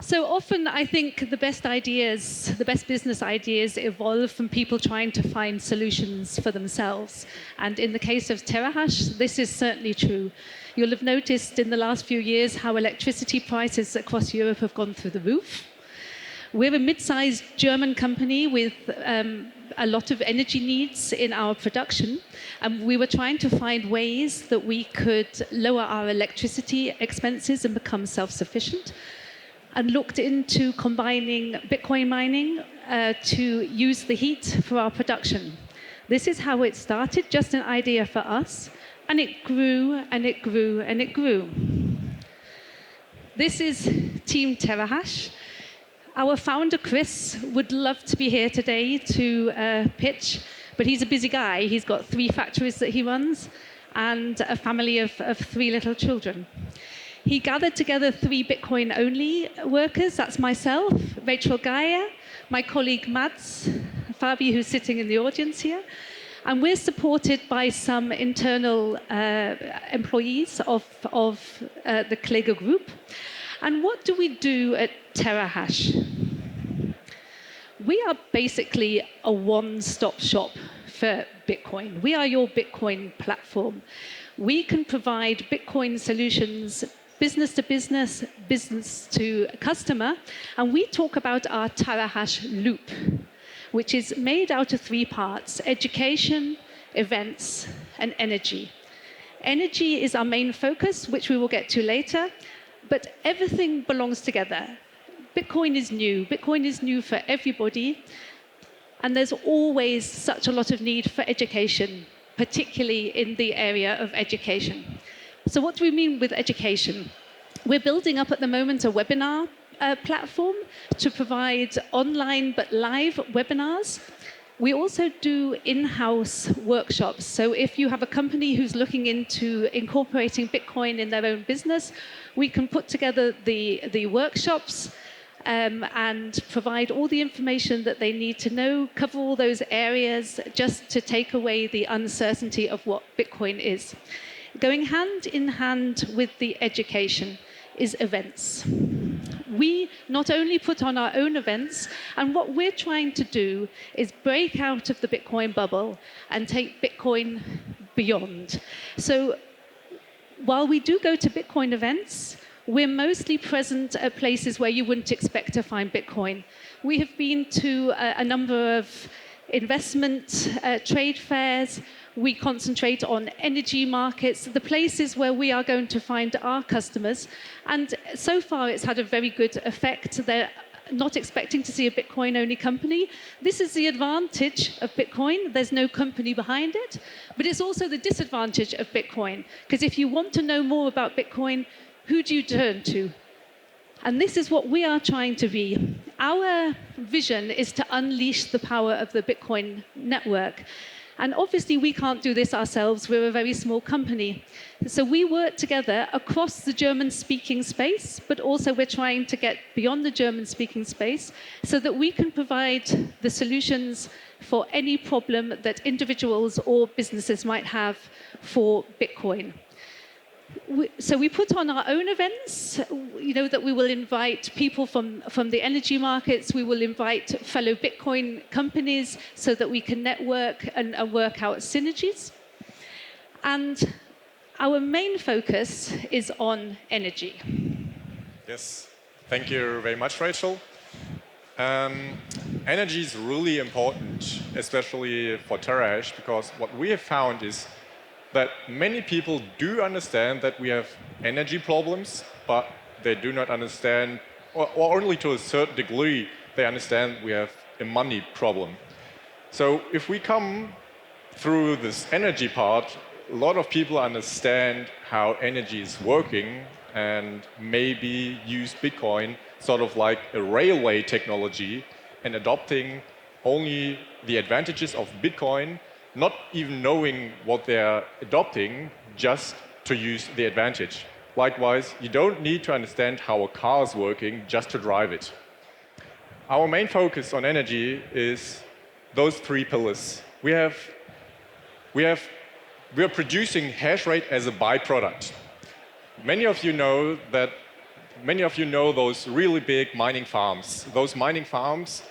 So often, I think the best ideas, the best business ideas evolve from people trying to find solutions for themselves. And in the case of Terahash, this is certainly true. You'll have noticed in the last few years how electricity prices across Europe have gone through the roof. We're a mid-sized German company with a lot of energy needs in our production, and we were trying to find ways that we could lower our electricity expenses and become self-sufficient, and looked into combining Bitcoin mining to use the heat for our production. This is how it started, just an idea for us, and it grew and it grew and it grew. This is Team Terahash. Our founder, Chris, would love to be here today to pitch, but he's a busy guy. He's got 3 factories that he runs and a family of 3 little children. He gathered together 3 Bitcoin-only workers. That's myself, Rachel Geyer, my colleague Mads, Fabi, who's sitting in the audience here. And we're supported by some internal employees of the Kläger Group. And what do we do at Terahash? We are basically a one-stop shop for Bitcoin. We are your Bitcoin platform. We can provide Bitcoin solutions business to business, business to customer, and we talk about our Terahash loop, which is made out of 3 parts: education, events, and energy. Energy is our main focus, which we will get to later, but everything belongs together. Bitcoin is new. Bitcoin is new for everybody, and there's always such a lot of need for education, particularly in the area of education. So what do we mean with education? We're building up at the moment a webinar platform to provide online but live webinars. We also do in-house workshops. So if you have a company who's looking into incorporating Bitcoin in their own business, we can put together the workshops and provide all the information that they need to know, cover all those areas, just to take away the uncertainty of what Bitcoin is. Going hand in hand with the education is events. We not only put on our own events, and what we're trying to do is break out of the Bitcoin bubble and take Bitcoin beyond. So while we do go to Bitcoin events, we're mostly present at places where you wouldn't expect to find Bitcoin. We have been to a number of investment trade fairs. We concentrate on energy markets, the places where we are going to find our customers. And so far, it's had a very good effect. They're not expecting to see a Bitcoin-only company. This is the advantage of Bitcoin. There's no company behind it. But it's also the disadvantage of Bitcoin. Because if you want to know more about Bitcoin, who do you turn to? And this is what we are trying to be. Our vision is to unleash the power of the Bitcoin network. And obviously, we can't do this ourselves. We're a very small company. So we work together across the German-speaking space, but also we're trying to get beyond the German-speaking space so that we can provide the solutions for any problem that individuals or businesses might have for Bitcoin. So we put on our own events, that we will invite people from the energy markets. We will invite fellow Bitcoin companies so that we can network and work out synergies. And our main focus is on energy. Yes, thank you very much, Rachel. Energy is really important, especially for Terahash, because what we have found is that many people do understand that we have energy problems, but they do not understand, or only to a certain degree, they understand we have a money problem. So if we come through this energy part, a lot of people understand how energy is working and maybe use Bitcoin sort of like a railway technology and adopting only the advantages of Bitcoin, not even knowing what they're adopting, just to use the advantage. Likewise, you don't need to understand how a car is working just to drive it. Our main focus on energy is those 3 pillars. We are producing hash rate as a byproduct. Many of you know that many of you know those really big mining farms. Those mining farms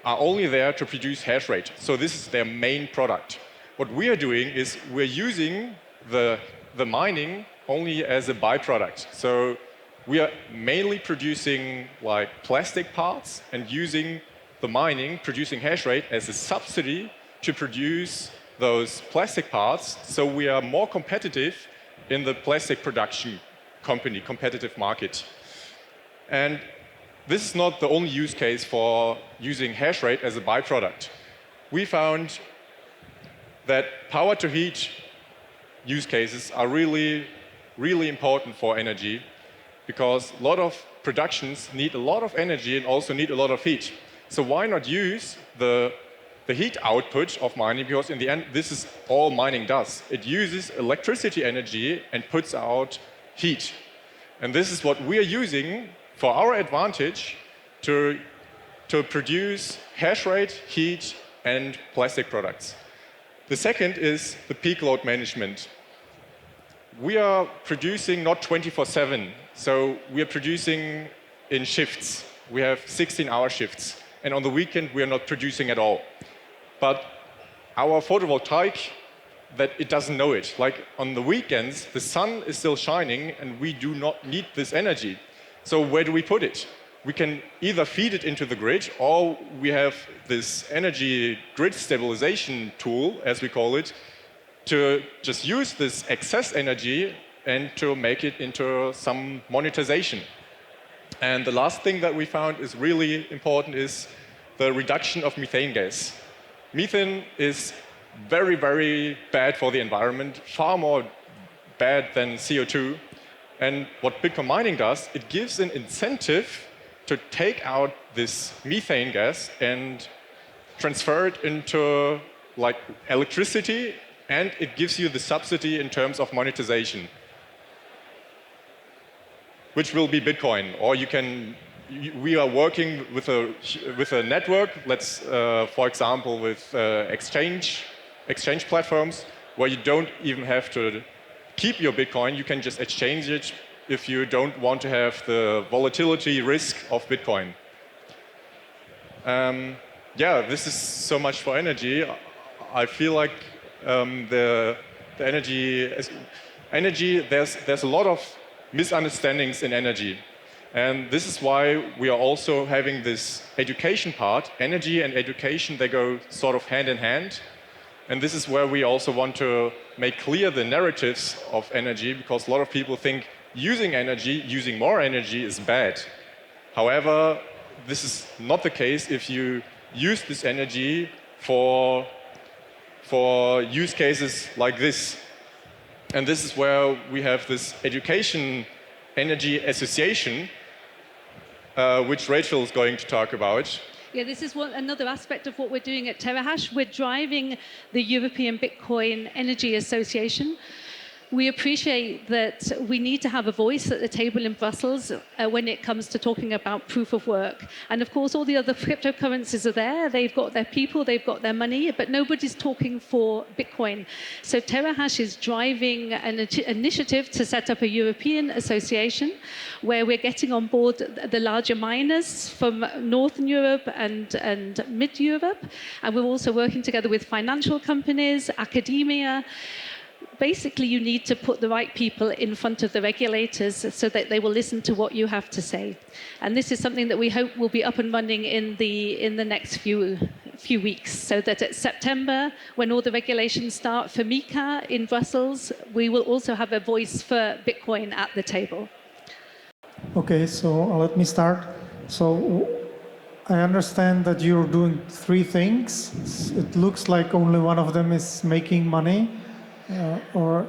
are only there to produce hash rate. So this is their main product. What we are doing is we're using the mining only as a byproduct. So we are mainly producing like plastic parts and using the mining, producing hash rate as a subsidy to produce those plastic parts. So we are more competitive in the plastic production competitive market. And this is not the only use case for using hash rate as a byproduct. We found that power to heat use cases are really, really important for energy because a lot of productions need a lot of energy and also need a lot of heat. So why not use the heat output of mining, because in the end, this is all mining does. It uses electricity energy and puts out heat. And this is what we are using for our advantage to produce hash rate, heat, and plastic products. The second is the peak load management. We are producing not 24/7, so we are producing in shifts. We have 16-hour shifts, and on the weekend we are not producing at all. But our photovoltaic, that it doesn't know it. Like on the weekends, the sun is still shining and we do not need this energy. So where do we put it? We can either feed it into the grid or we have this energy grid stabilization tool, as we call it, to just use this excess energy and to make it into some monetization. And the last thing that we found is really important is the reduction of methane gas. Methane is very, very bad for the environment, far more bad than CO2. And what Bitcoin mining does, it gives an incentive to take out this methane gas and transfer it into like electricity, and it gives you the subsidy in terms of monetization, which will be Bitcoin. Or you can, we are working with a network, let's, for example, with exchange platforms, where you don't even have to keep your Bitcoin, you can just exchange it if you don't want to have the volatility risk of Bitcoin. Yeah, this is so much for energy. I feel like the energy, there's a lot of misunderstandings in energy. And this is why we are also having this education part. Energy and education, they go sort of hand in hand. And this is where we also want to make clear the narratives of energy, because a lot of people think using more energy is bad. However, this is not the case if you use this energy for use cases like this. And this is where we have this education energy association, which Rachel is going to talk about. Yeah, this is another aspect of what we're doing at Terahash. We're driving the European Bitcoin Energy Association. We appreciate that we need to have a voice at the table in Brussels when it comes to talking about proof of work. And of course, all the other cryptocurrencies are there. They've got their people, they've got their money, but nobody's talking for Bitcoin. So Terahash is driving an initiative to set up a European association where we're getting on board the larger miners from Northern Europe and Mid-Europe. And we're also working together with financial companies, academia. Basically, you need to put the right people in front of the regulators so that they will listen to what you have to say. And this is something that we hope will be up and running in the next few weeks, so that at September, when all the regulations start for MiCA in Brussels, we will also have a voice for Bitcoin at the table. Okay, so let me start. So I understand that you're doing three things. It looks like only one of them is making money. Or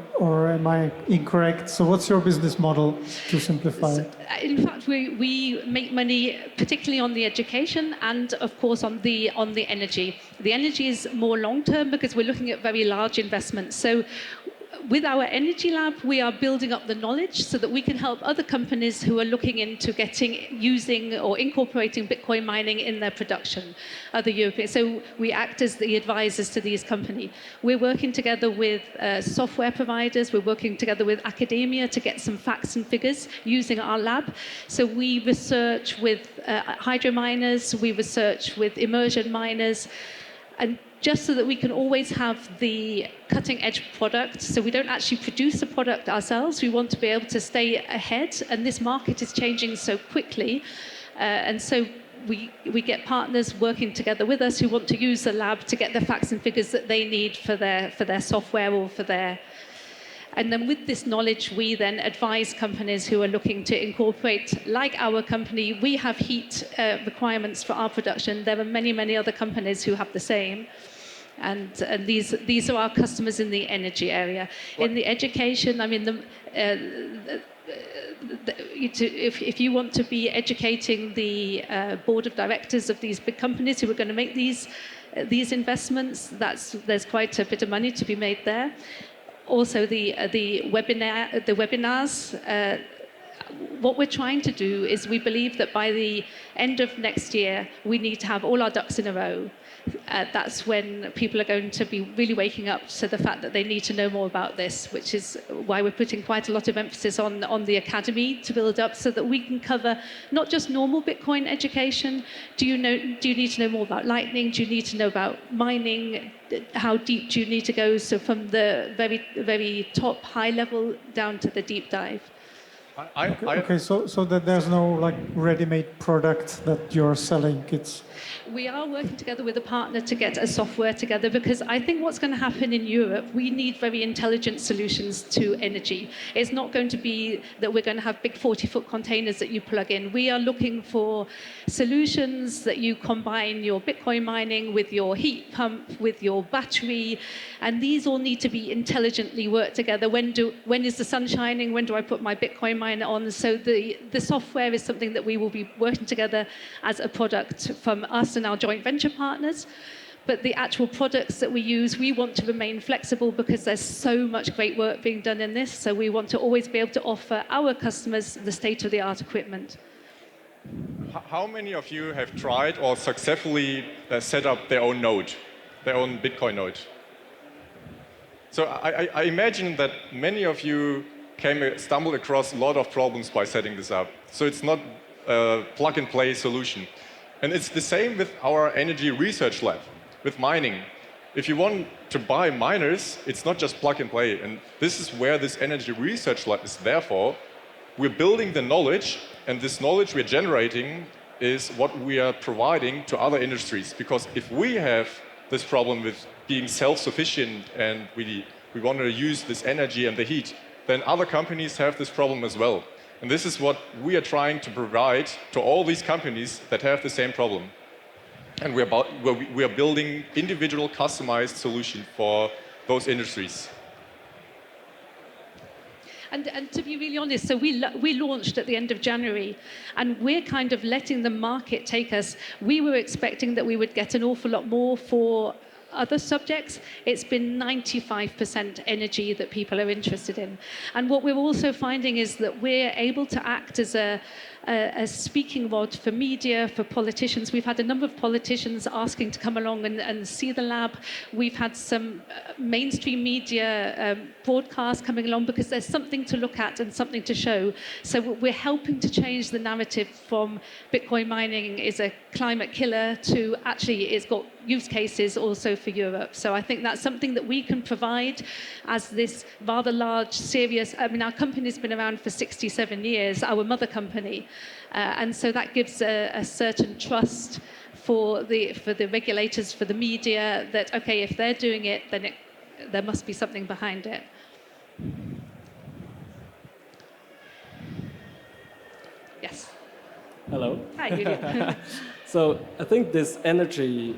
am I incorrect? So what's your business model, to simplify it? In fact, we make money particularly on the education and, of course, on the energy. The energy is more long-term because we're looking at very large investments. So with our energy lab, we are building up the knowledge so that we can help other companies who are looking into using or incorporating Bitcoin mining in their production, other European. So we act as the advisors to these companies. We're working together with software providers. We're working together with academia to get some facts and figures using our lab. So we research with hydro miners, we research with immersion miners, and just so that we can always have the cutting edge product. So we don't actually produce the product ourselves. We want to be able to stay ahead, and this market is changing so quickly. And so we get partners working together with us who want to use the lab to get the facts and figures that they need for their software or for their... And then with this knowledge, we then advise companies who are looking to incorporate, like our company. We have heat requirements for our production. There are many, many other companies who have the same. And these are our customers in the energy area. In the education, I mean, if you want to be educating the board of directors of these big companies who are going to make these investments, there's quite a bit of money to be made there. Also, the webinars. What we're trying to do is we believe that by the end of next year, we need to have all our ducks in a row. That's when people are going to be really waking up to the fact that they need to know more about this, which is why we're putting quite a lot of emphasis on the academy to build up so that we can cover not just normal Bitcoin education. Do you need to know more about Lightning? Do you need to know about mining? How deep do you need to go? So from the very, very top high level down to the deep dive. Okay, so that there's no like ready-made product that you're selling. We are working together with a partner to get a software together, because I think what's going to happen in Europe, we need very intelligent solutions to energy. It's not going to be that we're going to have big 40-foot containers that you plug in. We are looking for solutions that you combine your Bitcoin mining with your heat pump, with your battery, and these all need to be intelligently worked together. When is the sun shining? When do I put my Bitcoin miner on? So the software is something that we will be working together as a product from us and our joint venture partners. But the actual products that we use, we want to remain flexible because there's so much great work being done in this. So we want to always be able to offer our customers the state-of-the-art equipment. How many of you have tried or successfully set up their own node, their own Bitcoin node? So I imagine that many of you stumbled across a lot of problems by setting this up. So it's not a plug-and-play solution. And it's the same with our energy research lab, with mining. If you want to buy miners, it's not just plug and play. And this is where this energy research lab is there for. We're building the knowledge, and this knowledge we're generating is what we are providing to other industries. Because if we have this problem with being self-sufficient and we want to use this energy and the heat, then other companies have this problem as well. And this is what we are trying to provide to all these companies that have the same problem. And we are building individual customized solutions for those industries. And to be really honest, so we launched at the end of January, and we're kind of letting the market take us. We were expecting that we would get an awful lot more for other subjects. It's been 95% energy that people are interested in. And what we're also finding is that we're able to act as a speaking rod for media, for politicians. We've had a number of politicians asking to come along and see the lab. We've had some mainstream media broadcasts coming along because there's something to look at and something to show. So we're helping to change the narrative from Bitcoin mining is a climate killer to actually it's got use cases also for Europe. So I think that's something that we can provide as this rather large, serious, I mean, our company's been around for 67 years, our mother company. And so that gives a certain trust for the regulators, for the media, that, okay, if they're doing it, then there must be something behind it. Yes. Hello. Hi, Julian. So I think this energy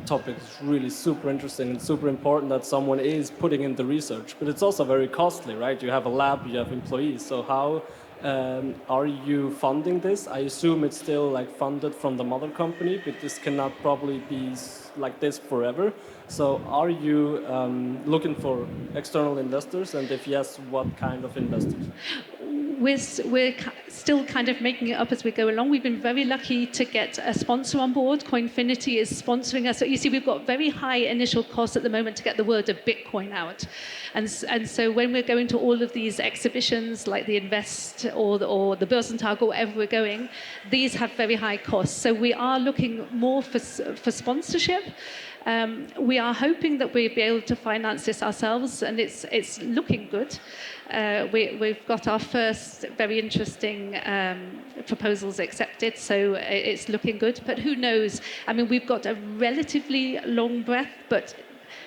topic is really super interesting and super important that someone is putting in the research, but it's also very costly, right? You have a lab, you have employees. So how Are you funding this? I assume it's still like funded from the mother company, but this cannot probably be like this forever. So are you looking for external investors? And if yes, what kind of investors? We're still kind of making it up as we go along. We've been very lucky to get a sponsor on board. Coinfinity is sponsoring us. So you see, we've got very high initial costs at the moment to get the word of Bitcoin out. And so when we're going to all of these exhibitions like the Invest or the Börsentag or wherever we're going, these have very high costs. So we are looking more for sponsorship. We are hoping that we'll be able to finance this ourselves, and it's looking good. We've got our first very interesting proposals accepted, so it's looking good. But who knows? I mean, we've got a relatively long breath, but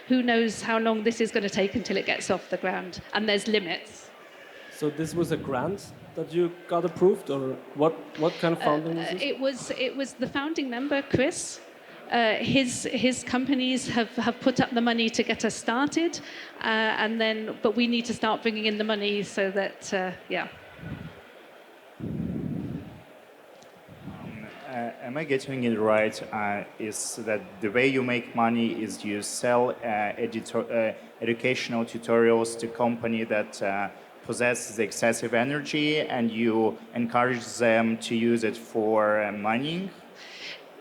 who knows how long this is going to take until it gets off the ground, and there's limits. So this was a grant that you got approved, or what kind of funding was this? It was the founding member, Chris. His companies have put up the money to get us started, but we need to start bringing in the money so that yeah. Am I getting it right? Is that the way you make money is you sell educational tutorials to company that possesses excessive energy, and you encourage them to use it for mining?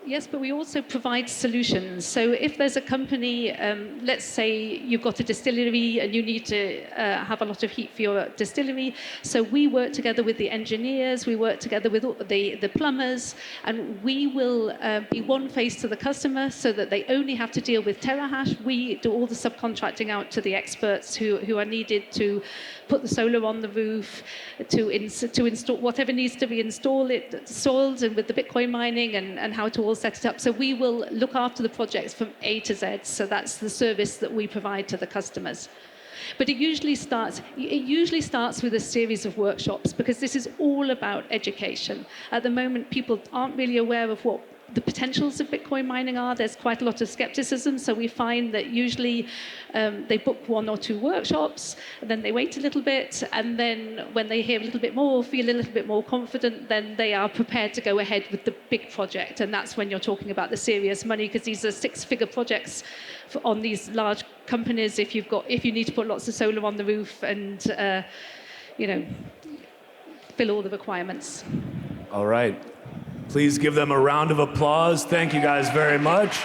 Yes, but we also provide solutions. So if there's a company, let's say you've got a distillery and you need to have a lot of heat for your distillery. So we work together with the engineers, we work together with the plumbers, and we will be one face to the customer so that they only have to deal with Terahash. We do all the subcontracting out to the experts who are needed to put the solar on the roof, to install whatever needs to be installed, and with the Bitcoin mining and how to all set it up. So we will look after the projects from A to Z. So that's the service that we provide to the customers. But it usually starts with a series of workshops, because this is all about education. At the moment, people aren't really aware of what the potentials of Bitcoin mining are. There's quite a lot of skepticism, so we find that usually they book one or two workshops, and then they wait a little bit, and then when they hear a little bit more, feel a little bit more confident, then they are prepared to go ahead with the big project. And that's when you're talking about the serious money, because these are six-figure projects on these large companies. If you need to put lots of solar on the roof and fill all the requirements. All right. Please give them a round of applause. Thank you guys very much.